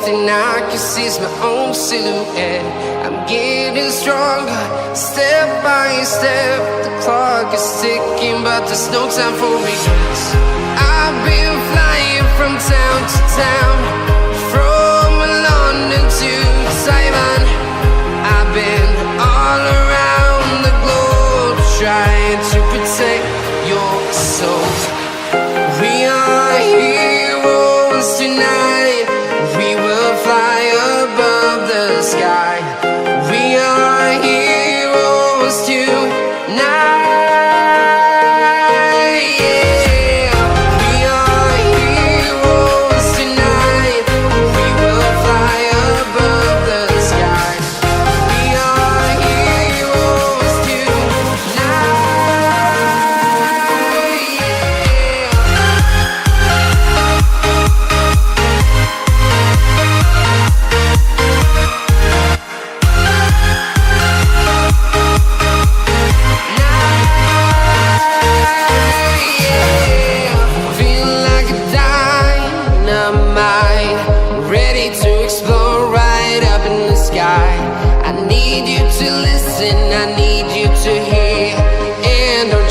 thing I can see is my own silhouette. I'm getting stronger, step by step. The clock is ticking, but there's no time for regrets. I've been flying from town to town, from London to Taiwan. I've been all around the globe, trying to protect your soul. We are heroes tonight. We will fly above the sky. We are heroes tonight.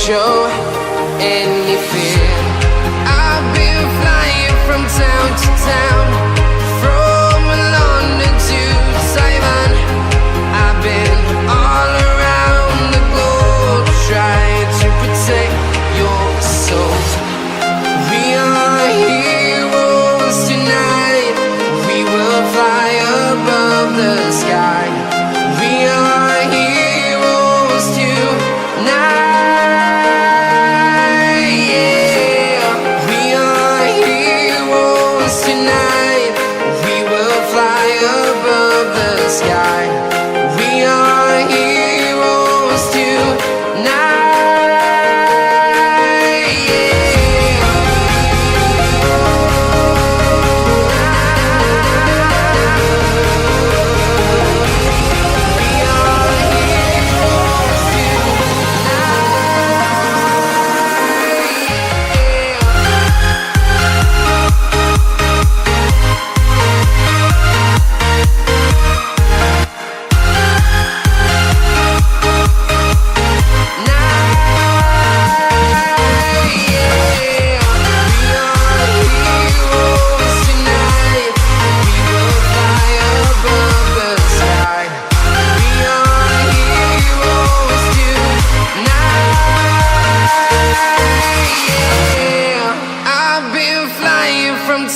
Show any fear. I've been flying from town to town, from London to Taiwan. I've been all around the globe, trying to protect your soul. We are heroes tonight. We will fly above the sky. We are heroes tonight.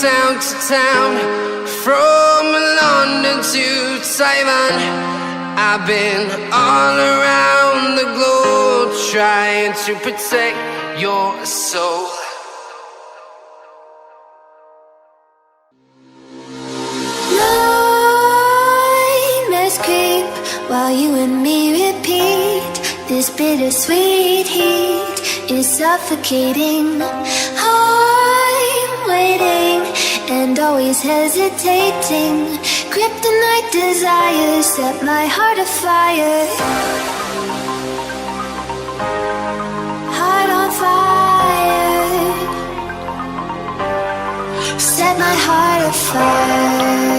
Town to town, from London to Taiwan. I've been all around the globe, trying to protect your soul. Nightmares creep while you and me repeat. This bittersweet heat is suffocating. I'm waiting and always hesitating. Kryptonite desires set my heart afire. Heart on fire. Set my heart afire.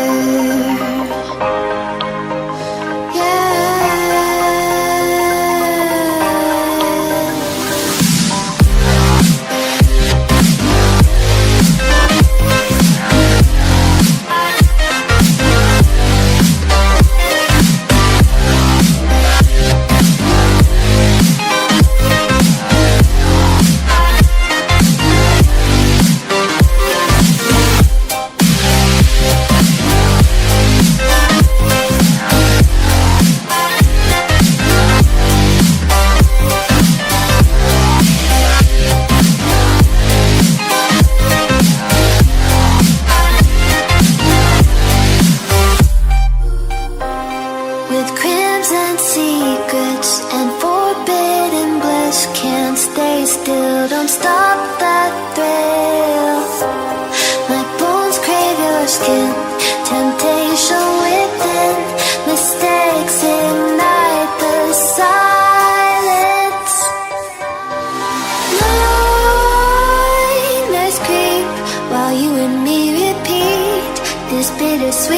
Bittersweet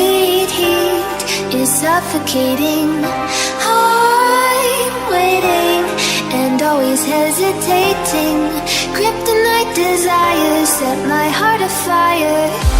suffocating. I'm waiting and always hesitating. Kryptonite desires set my heart afire.